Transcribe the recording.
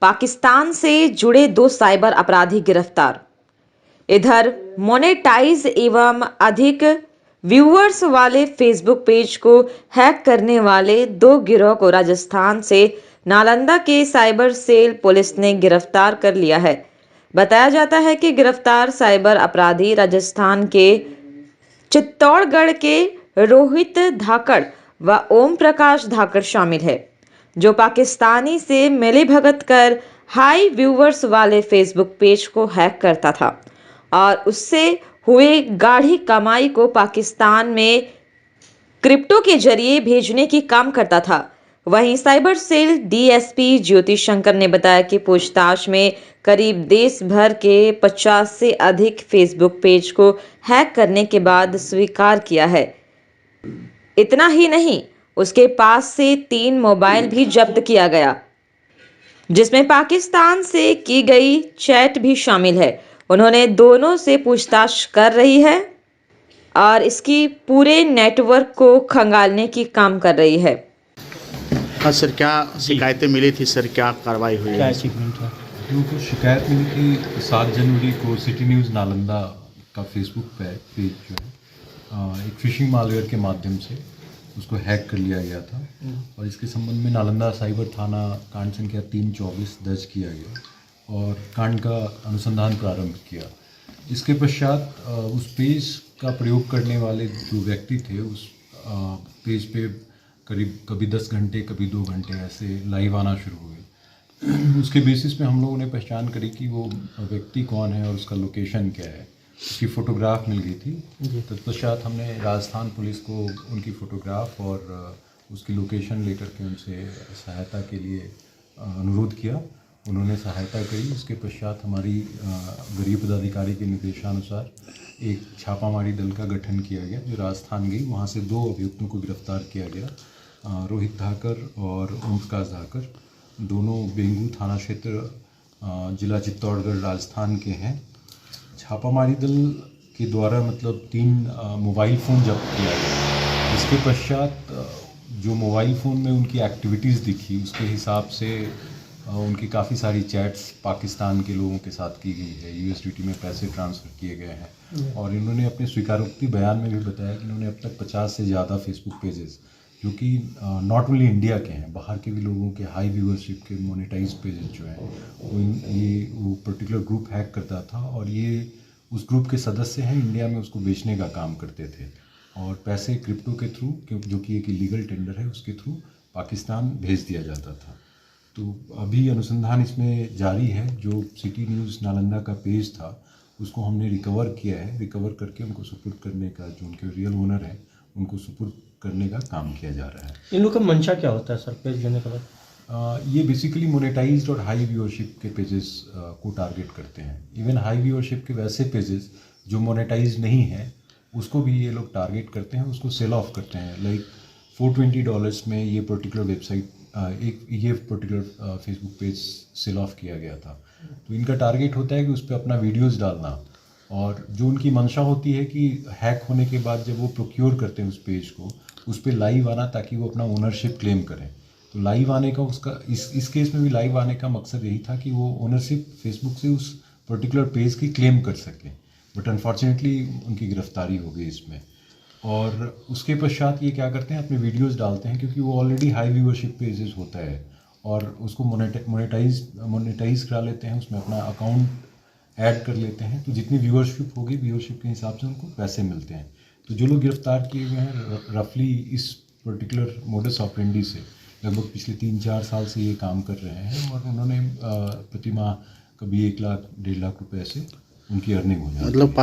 पाकिस्तान से जुड़े 2 साइबर अपराधी गिरफ्तार। इधर मोनेटाइज एवं अधिक व्यूअर्स वाले फेसबुक पेज को हैक करने वाले 2 गिरोह को राजस्थान से नालंदा के साइबर सेल पुलिस ने गिरफ्तार कर लिया है। बताया जाता है कि गिरफ्तार साइबर अपराधी राजस्थान के चित्तौड़गढ़ के रोहित धाकड़ व ओम प्रकाश धाकड़ शामिल है, जो पाकिस्तानी से मिलीभगत कर हाई व्यूअर्स वाले फेसबुक पेज को हैक करता था और उससे हुए गाढ़ी कमाई को पाकिस्तान में क्रिप्टो के जरिए भेजने की काम करता था। वहीं साइबर सेल डीएसपी ज्योति शंकर ने बताया कि पूछताछ में करीब देश भर के 50 से अधिक फेसबुक पेज को हैक करने के बाद स्वीकार किया है। इतना ही नहीं, उसके पास से 3 मोबाइल भी जब्त किया गया, जिसमें पाकिस्तान से की गई चैट भी शामिल है। उन्होंने दोनों से पूछताछ कर रही है और इसकी पूरे नेटवर्क को खंगालने की काम कर रही है। हाँ सर, क्या शिकायतें मिली थी सर, क्या कार्रवाई हुई है? जो शिकायत मिली थी 7 जनवरी को सिटी न्यूज़ नालंदा का फेसबुक पेज जो है एक फिशिंग मालवेयर के माध्यम से उसको हैक कर लिया गया था और इसके संबंध में नालंदा साइबर थाना कांड संख्या 324 दर्ज किया गया और कांड का अनुसंधान प्रारंभ किया। इसके पश्चात उस पेज का प्रयोग करने वाले जो व्यक्ति थे उस पेज पे करीब कभी 10 घंटे कभी 2 घंटे ऐसे लाइव आना शुरू हुए। उसके बेसिस पे हम लोगों ने पहचान करी कि वो व्यक्ति कौन है और उसका लोकेशन क्या है। उसकी फ़ोटोग्राफ मिल गई थी। तत्पश्चात हमने राजस्थान पुलिस को उनकी फ़ोटोग्राफ और उसकी लोकेशन लेकर के उनसे सहायता के लिए अनुरोध किया। उन्होंने सहायता करी। उसके पश्चात हमारी वरीय पदाधिकारी के निर्देशानुसार एक छापामारी दल का गठन किया गया जो राजस्थान गई। वहाँ से 2 अभियुक्तों को गिरफ्तार किया गया, रोहित धाकर और ओम प्रकाश धाकर। दोनों बेंगू थाना क्षेत्र जिला चित्तौड़गढ़ राजस्थान के हैं। छापामारी दल के द्वारा मतलब 3 मोबाइल फ़ोन जब्त किया गया। इसके पश्चात जो मोबाइल फ़ोन में उनकी एक्टिविटीज़ दिखी उसके हिसाब से उनकी काफ़ी सारी चैट्स पाकिस्तान के लोगों के साथ की गई है। यूएसडीटी में पैसे ट्रांसफ़र किए गए हैं और इन्होंने अपने स्वीकारोक्ति बयान में भी बताया कि इन्होंने अब तक 50 से ज़्यादा फेसबुक पेजेस जो कि नॉट ओनली इंडिया के हैं, बाहर के भी लोगों के हाई व्यूअरशिप के मोनेटाइज पेजेस जो हैं वो पर्टिकुलर ग्रुप हैक करता था और ये उस ग्रुप के सदस्य हैं। इंडिया में उसको बेचने का काम करते थे और पैसे क्रिप्टो के थ्रू, जो कि एक इलीगल टेंडर है, उसके थ्रू पाकिस्तान भेज दिया जाता था। तो अभी अनुसंधान इसमें जारी है। जो सिटी न्यूज़ नालंदा का पेज था उसको हमने रिकवर किया है। रिकवर करके उनको सुपुर्द करने का, जो उनके रियल ओनर हैं उनको सुपुर्द करने का काम किया जा रहा है। इन लोगों का मंशा क्या होता है सर पेज देने के बाद? ये बेसिकली मोनेटाइज्ड और हाई व्यूअरशिप के पेजेस को टारगेट करते हैं। इवन हाई व्यूअरशिप के वैसे पेजेस जो मोनेटाइज नहीं हैं उसको भी ये लोग टारगेट करते हैं, उसको सेल ऑफ करते हैं। लाइक $420 में ये पर्टिकुलर वेबसाइट ये particular Facebook page sell off किया गया था। तो इनका टारगेट होता है कि उस पर अपना वीडियोज़ डालना और जो उनकी मंशा होती है कि हैक होने के बाद जब वो प्रोक्योर करते हैं उस पेज को, उस पर लाइव आना ताकि वो अपना ओनरशिप क्लेम करें। तो लाइव आने का उसका इस केस में भी लाइव आने का मकसद यही था कि वो ओनरशिप फेसबुक से उस पर्टिकुलर पेज की क्लेम कर सकें। बट अनफॉर्चुनेटली उनकी गिरफ्तारी हो गई इसमें। और उसके पश्चात ये क्या करते हैं, अपने वीडियोस डालते हैं क्योंकि वो ऑलरेडी हाई व्यूअरशिप पेजेस होता है और उसको मोनेटाइज करा लेते हैं, उसमें अपना अकाउंट ऐड कर लेते हैं। तो जितनी व्यूअरशिप होगी व्यूअरशिप के हिसाब से उनको पैसे मिलते हैं। तो जो लोग गिरफ्तार किए हुए हैं रफली इस पर्टिकुलर मोडस ऑपरेंडी से लगभग पिछले 3-4 साल से ये काम कर रहे हैं और उन्होंने प्रति माह कभी 1 लाख 1.5 लाख रुपए से उनकी अर्निंग हो जाती है। मतलब